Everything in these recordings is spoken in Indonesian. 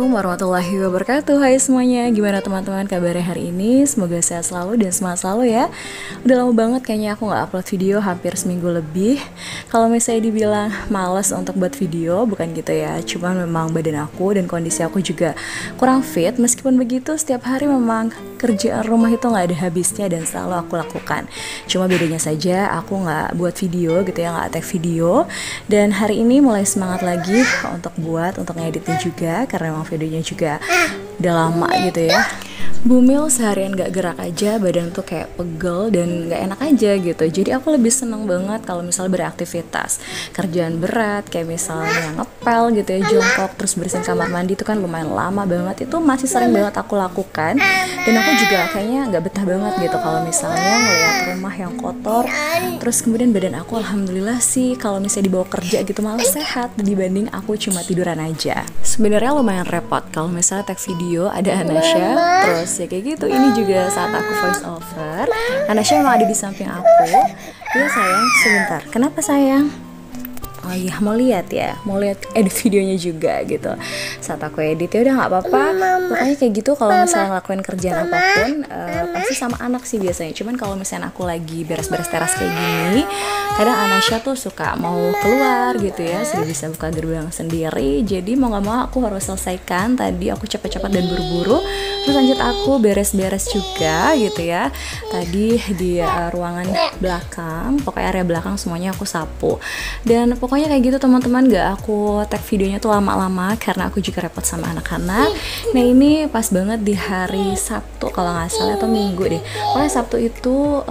Assalamualaikum warahmatullahi wabarakatuh. Hai semuanya, gimana teman-teman kabarnya hari ini? Semoga sehat selalu dan semangat selalu ya. Udah lama banget kayaknya aku gak upload video, hampir seminggu lebih. Kalau misalnya dibilang males untuk buat video, bukan gitu ya. Cuman memang badan aku dan kondisi aku juga kurang fit. Meskipun begitu, setiap hari memang kerjaan rumah itu gak ada habisnya dan selalu aku lakukan. Cuma bedanya saja aku gak buat video gitu ya, gak tag video. Dan hari ini mulai semangat lagi untuk ngeditnya juga, karena emang videonya juga udah lama gitu ya. Bumil seharian gak gerak aja, badan tuh kayak pegel dan gak enak aja gitu. Jadi aku lebih seneng banget kalau misalnya beraktivitas kerjaan berat, kayak misalnya ngepel gitu ya, jongkok, terus bersihin kamar mandi itu kan lumayan lama banget. Itu masih sering banget aku lakukan. Dan aku juga kayaknya gak betah banget gitu kalau misalnya ngeliat rumah yang kotor. Terus kemudian badan aku alhamdulillah sih kalau misalnya dibawa kerja gitu malah sehat dibanding aku cuma tiduran aja. Sebenarnya lumayan repot kalau misalnya tag video ada Anasya, terus ya kayak gitu. Ini juga saat aku voice over, Anasya emang ada di samping aku. Iya sayang, sebentar. Kenapa sayang? Oh iya, mau lihat edit videonya juga gitu. Saat aku edit ya udah nggak apa-apa. Pokoknya kayak gitu kalau misalnya ngelakuin kerjaan apapun pasti sama anak sih biasanya. Cuman kalau misalnya aku lagi beres-beres teras kayak gini, kadang Anasya tuh suka mau keluar gitu ya, sudah bisa buka gerbang sendiri. Jadi mau nggak mau aku harus selesaikan. Tadi aku cepat-cepat dan buru-buru. Terus lanjut aku beres-beres juga gitu ya. Tadi di ruangan belakang, pokoknya area belakang semuanya aku sapu. Dan pokoknya kayak gitu teman-teman, gak aku tag videonya tuh lama-lama karena aku juga repot sama anak-anak. Nah ini pas banget di hari Sabtu kalau nggak salah atau Minggu deh. Pokoknya Sabtu itu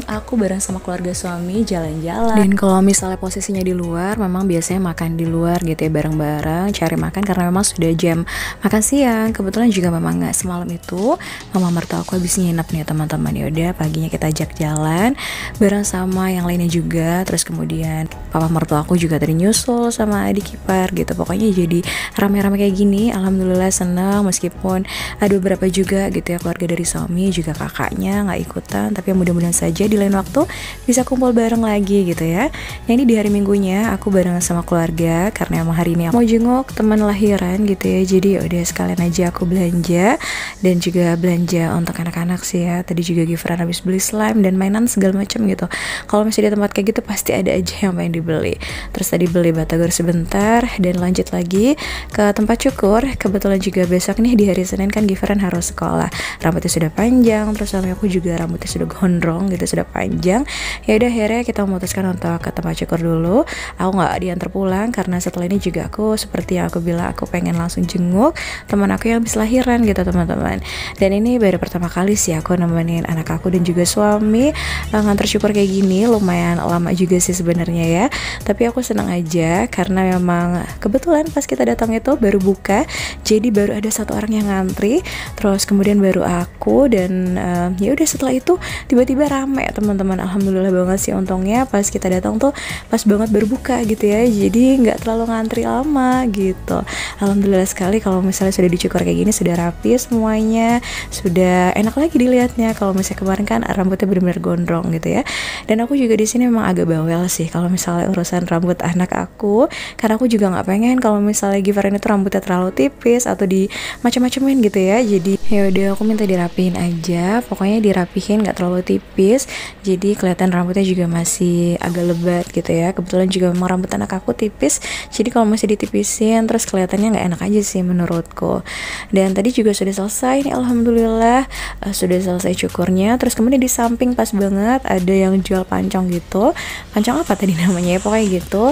aku bareng sama keluarga suami jalan-jalan. Dan kalau misalnya posisinya di luar, memang biasanya makan di luar gitu ya, bareng-bareng cari makan karena memang sudah jam makan siang. Kebetulan juga memang nggak semalam itu mama mertua aku habis nginep nih teman-teman. Ya udah paginya kita ajak jalan bareng sama yang lainnya juga. Terus kemudian papa mertua aku juga tadi nyusul sama adik ipar gitu. Pokoknya jadi rame-rame kayak gini. Alhamdulillah senang, meskipun ada beberapa juga gitu ya keluarga dari suami juga kakaknya nggak ikutan, tapi mudah-mudahan saja di lain waktu bisa kumpul bareng lagi gitu ya. Nah ini di hari Minggunya aku bareng sama keluarga karena emang hari ini aku mau jenguk teman lahiran gitu ya. Jadi udah sekalian aja aku belanja dan juga belanja untuk anak-anak sih ya. Tadi juga Gifran habis beli slime dan mainan segala macam gitu. Kalau misalnya di tempat kayak gitu pasti ada aja yang pengen dibeli. Terus tadi beli batagor sebentar dan lanjut lagi ke tempat cukur. Kebetulan juga besok nih di hari Senin kan Gifran harus sekolah. Rambutnya sudah panjang, terus suami aku juga rambutnya sudah gondrong gitu, sudah panjang. Ya udah akhirnya kita memutuskan untuk ke tempat cukur dulu. Aku nggak diantar pulang karena setelah ini juga aku seperti yang aku bilang, aku pengen langsung jenguk teman aku yang habis lahiran gitu teman-teman. Dan ini baru pertama kali sih aku nemenin anak aku dan juga suami ngantar cukur kayak gini. Lumayan lama juga sih sebenarnya ya, tapi aku senang aja karena memang kebetulan pas kita datang itu baru buka, jadi baru ada satu orang yang ngantri, terus kemudian baru aku dan ya udah setelah itu tiba-tiba rame teman-teman. Alhamdulillah banget sih untungnya pas kita datang tuh pas banget berbuka gitu ya, jadi nggak terlalu ngantri lama gitu. Alhamdulillah sekali kalau misalnya sudah dicukur kayak gini, sudah rapi semuanya, sudah enak lagi dilihatnya. Kalau misalnya kemarin kan rambutnya benar-benar gondrong gitu ya. Dan aku juga di sini memang agak bawel sih kalau misalnya urusan rambut anak aku, karena aku juga nggak pengen kalau misalnya Gifran itu rambutnya terlalu tipis atau di macam-macamin gitu ya. Jadi ya udah aku minta dirapihin aja, pokoknya dirapihin nggak terlalu tipis, jadi kelihatan rambutnya juga masih agak lebat gitu ya. Kebetulan juga memang rambut anak aku tipis, jadi kalau masih ditipisin terus kelihatannya nggak enak aja sih menurutku. Dan tadi juga sudah selesai nih, alhamdulillah sudah selesai cukurnya. Terus kemudian di samping pas banget ada yang jual pancong gitu. Pancong apa tadi namanya ya, pokoknya gitu.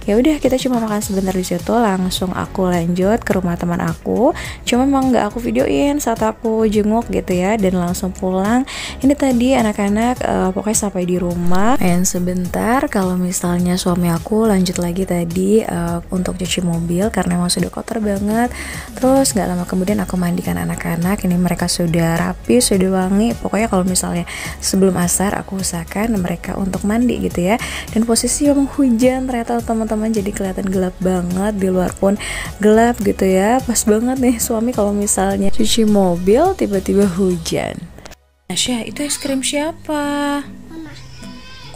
Ya udah kita cuma makan sebentar di situ, langsung aku lanjut ke rumah teman aku. Cuma memang nggak aku videoin saat aku jenguk gitu ya, dan langsung pulang. Ini tadi anak-anak pokoknya sampai di rumah. Dan sebentar kalau misalnya suami aku lanjut lagi tadi untuk cuci mobil karena emang sudah kotor banget. Terus nggak lama kemudian aku mandikan anak-anak. Ini mereka sudah rapi, sudah wangi. Pokoknya kalau misalnya sebelum asar aku usahakan mereka untuk mandi gitu ya. Dan posisi memang hujan ternyata teman-teman, jadi kelihatan gelap banget, di luar pun gelap gitu ya. Pas banget nih suami kalau misalnya cuci mobil tiba-tiba hujan. Anasya, itu es krim siapa? Mama.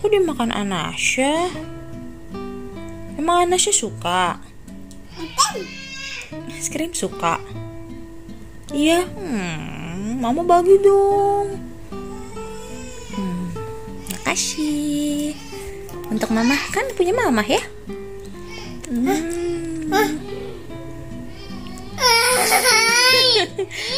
Kok dimakan Anasya? Emang Anasya suka? Es krim suka? Iya, mama bagi dong. Makasih. Untuk mama, kan punya mama ya.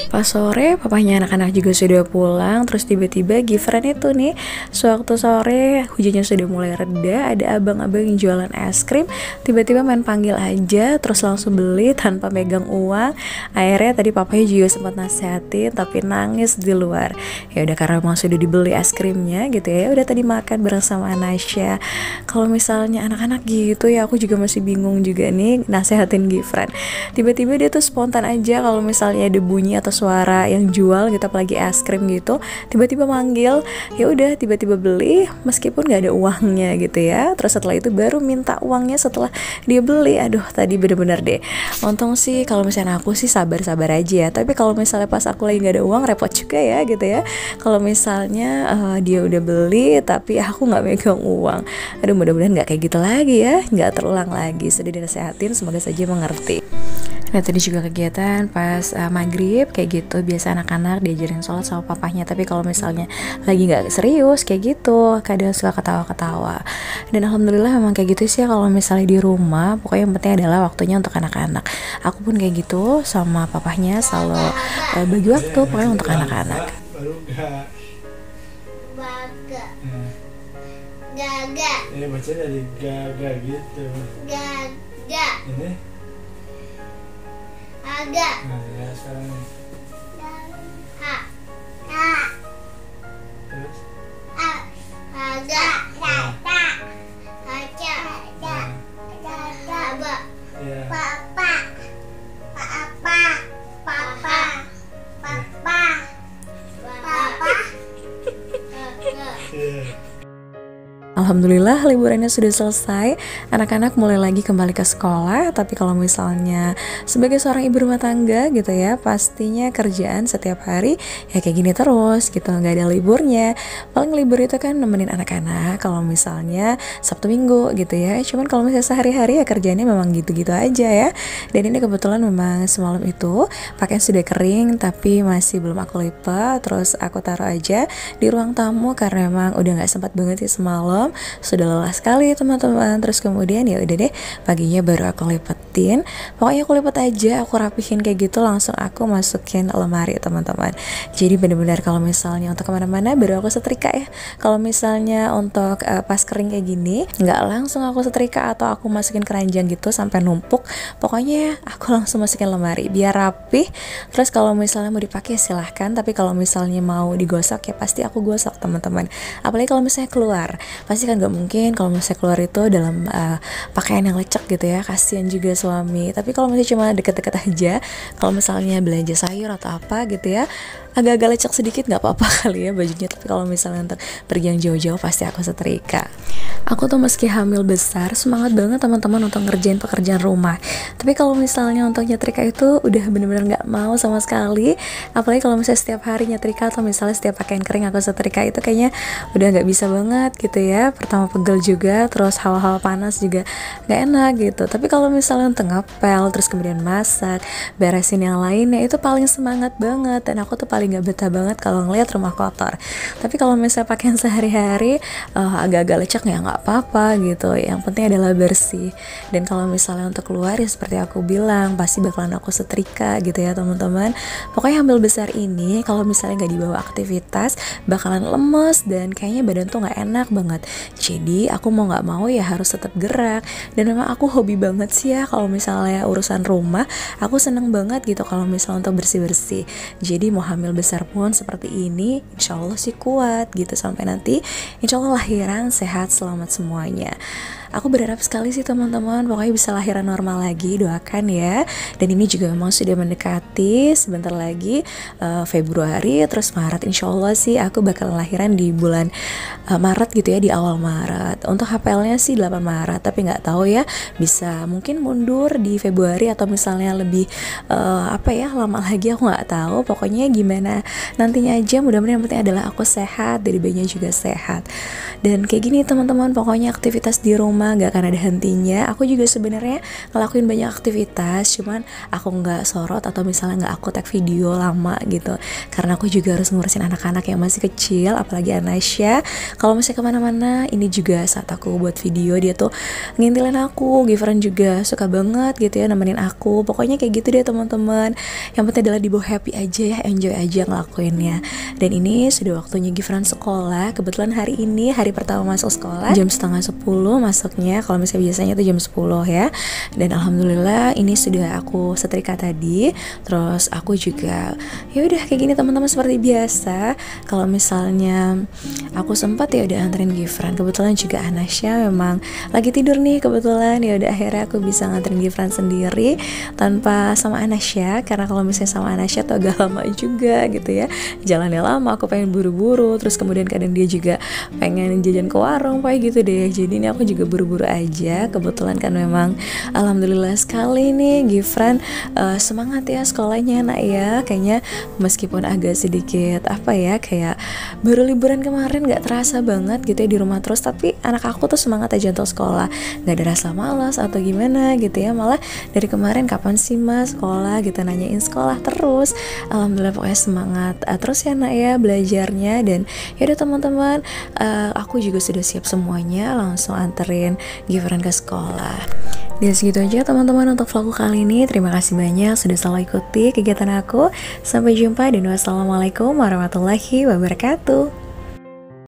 Pas sore papahnya anak-anak juga sudah pulang. Terus tiba-tiba Gifren itu nih, sewaktu sore hujannya sudah mulai reda, ada abang-abang yang jualan es krim. Tiba-tiba main panggil aja, terus langsung beli tanpa megang uang. Akhirnya tadi papahnya juga sempat nasihatin, tapi nangis di luar. Ya udah, karena emang sudah dibeli es krimnya gitu ya. Udah tadi makan bareng sama Anasya. Kalau misalnya anak-anak gitu ya, aku juga masih bingung juga nih nasihatin Gifren. Tiba-tiba dia tuh spontan aja kalau misalnya ada bunyi atau suara yang jual gitu, apalagi es krim gitu, tiba-tiba manggil. Ya udah, tiba-tiba beli meskipun nggak ada uangnya gitu ya. Terus setelah itu baru minta uangnya setelah dia beli. Aduh, tadi bener-bener deh. Untung sih kalau misalnya aku sih sabar-sabar aja ya. Tapi kalau misalnya pas aku lagi nggak ada uang, repot juga ya gitu ya. Kalau misalnya dia udah beli tapi aku nggak megang uang. Aduh, mudah-mudahan nggak kayak gitu lagi ya, nggak terulang lagi. Sudah dinasehatin, semoga saja mengerti. Nah tadi juga kegiatan pas maghrib kayak gitu, biasa anak-anak diajarin sholat sama papahnya. Tapi kalau misalnya lagi nggak serius kayak gitu, kadang suka ketawa-ketawa. Dan alhamdulillah memang kayak gitu sih ya kalau misalnya di rumah. Pokoknya yang penting adalah waktunya untuk anak-anak. Aku pun kayak gitu sama papahnya, selalu bagi waktu pokoknya untuk anak-anak. Gaga. Ini baca dari gaga gitu. Gaga. Ini? Aga. Nah ya sekarang nih. Ha. Ha. Terus? Aga. Ta. Haca. Aba. Ya. Papa. Papa. Papa. Papa. Papa. Iya. Alhamdulillah liburannya sudah selesai, anak-anak mulai lagi kembali ke sekolah. Tapi kalau misalnya sebagai seorang ibu rumah tangga gitu ya, pastinya kerjaan setiap hari ya kayak gini terus gitu, nggak ada liburnya. Paling libur itu kan nemenin anak-anak kalau misalnya Sabtu Minggu gitu ya. Cuman kalau misalnya sehari-hari ya kerjanya memang gitu-gitu aja ya. Dan ini kebetulan memang semalam itu pakaian sudah kering tapi masih belum aku lipat. Terus aku taruh aja di ruang tamu karena memang udah nggak sempat banget sih semalam, sudah lelah sekali teman-teman. Terus kemudian ya udah deh, paginya baru aku lipetin. Pokoknya aku lipet aja, aku rapihin kayak gitu, langsung aku masukin lemari teman-teman. Jadi benar-benar kalau misalnya untuk kemana-mana baru aku setrika ya. Kalau misalnya untuk pas kering kayak gini, nggak langsung aku setrika atau aku masukin keranjang gitu sampai numpuk. Pokoknya aku langsung masukin lemari biar rapih. Terus kalau misalnya mau dipakai silahkan, tapi kalau misalnya mau digosok ya pasti aku gosok teman-teman. Apalagi kalau misalnya keluar, pasti kan nggak mungkin kalau misalnya keluar itu dalam pakaian yang lecek gitu ya, kasihan juga suami. Tapi kalau misalnya cuma deket-deket aja, kalau misalnya belanja sayur atau apa gitu ya, agak-agak lecek sedikit nggak apa-apa kali ya bajunya. Tapi kalau misalnya ntar pergi yang jauh-jauh pasti aku setrika. Aku tuh meski hamil besar semangat banget teman-teman untuk ngerjain pekerjaan rumah. Tapi kalau misalnya untuk nyetrika itu udah bener-bener nggak mau sama sekali. Apalagi kalau misalnya setiap hari nyetrika atau misalnya setiap pakaian kering aku setrika, itu kayaknya udah nggak bisa banget gitu ya. Pertama pegel juga, terus hawa-hawa panas juga nggak enak gitu. Tapi kalau misalnya untuk ngepel, terus kemudian masak, beresin yang lainnya, itu paling semangat banget. Dan aku tuh paling nggak betah banget kalau ngeliat rumah kotor. Tapi kalau misalnya pakaian sehari-hari agak-agak lecek ya nggak apa-apa gitu, yang penting adalah bersih. Dan kalau misalnya untuk keluar ya seperti aku bilang, pasti bakalan aku setrika gitu ya teman-teman. Pokoknya hamil besar ini kalau misalnya nggak dibawa aktivitas bakalan lemes dan kayaknya badan tuh nggak enak banget. Jadi aku mau nggak mau ya harus tetap gerak. Dan memang aku hobi banget sih ya kalau misalnya urusan rumah, aku seneng banget gitu kalau misalnya untuk bersih-bersih. Jadi mau hamil besar pun seperti ini, insya Allah sih kuat gitu sampai nanti insya Allah lahiran sehat selamat semuanya. Aku berharap sekali sih teman-teman pokoknya bisa lahiran normal lagi, doakan ya. Dan ini juga memang sudah mendekati, sebentar lagi Februari, terus Maret insya Allah sih aku bakal lahiran di bulan Maret gitu ya, di awal Maret. Untuk HPL-nya sih 8 Maret, tapi nggak tahu ya, bisa mungkin mundur di Februari atau misalnya lebih lama lagi, aku nggak tahu. Pokoknya gimana nantinya aja, mudah-mudahan yang penting adalah aku sehat, dari bayinya juga sehat. Dan kayak gini teman-teman, pokoknya aktivitas di rumah lama, gak akan ada hentinya. Aku juga sebenarnya ngelakuin banyak aktivitas, cuman aku nggak sorot atau misalnya nggak aku tag video lama gitu, karena aku juga harus ngurusin anak-anak yang masih kecil, apalagi Anasya. Kalau misalnya kemana-mana, ini juga saat aku buat video, dia tuh ngintilin aku. Gifran juga suka banget gitu ya nemenin aku. Pokoknya kayak gitu deh teman-teman. Yang penting adalah dibawa happy aja ya, enjoy aja ngelakuinnya. Dan ini sudah waktunya Gifran sekolah. Kebetulan hari ini hari pertama masuk sekolah, jam setengah 10 masuknya. Kalau misalnya biasanya tuh jam 10 ya. Dan alhamdulillah ini sudah aku setrika tadi. Terus aku juga ya udah kayak gini teman-teman, seperti biasa. Kalau misalnya aku sempat ya udah anterin Gifran. Kebetulan juga Anasya memang lagi tidur nih kebetulan, ya udah akhirnya aku bisa nganterin Gifran sendiri tanpa sama Anasya, karena kalau misalnya sama Anasya tuh agak lama juga gitu ya, jalannya lama, aku pengen buru-buru, terus kemudian kadang dia juga pengen jajan ke warung kayak gitu deh. Jadi ini aku juga buru-buru aja. Kebetulan kan memang alhamdulillah sekali nih Gifran semangat ya sekolahnya nak ya. Kayaknya meskipun agak sedikit apa ya, kayak baru liburan kemarin gak terasa banget gitu ya di rumah terus, tapi anak aku tuh semangat aja untuk sekolah, gak ada rasa malas atau gimana gitu ya. Malah dari kemarin kapan sih mas sekolah gitu, nanyain sekolah terus. Alhamdulillah pokoknya semangat terus ya nak ya belajarnya. Dan yaudah teman-teman, aku juga sudah siap semuanya, langsung anterin Gifran ke sekolah. Dan segitu aja teman-teman untuk vlogku kali ini. Terima kasih banyak sudah selalu ikuti kegiatan aku. Sampai jumpa dan wassalamualaikum warahmatullahi wabarakatuh.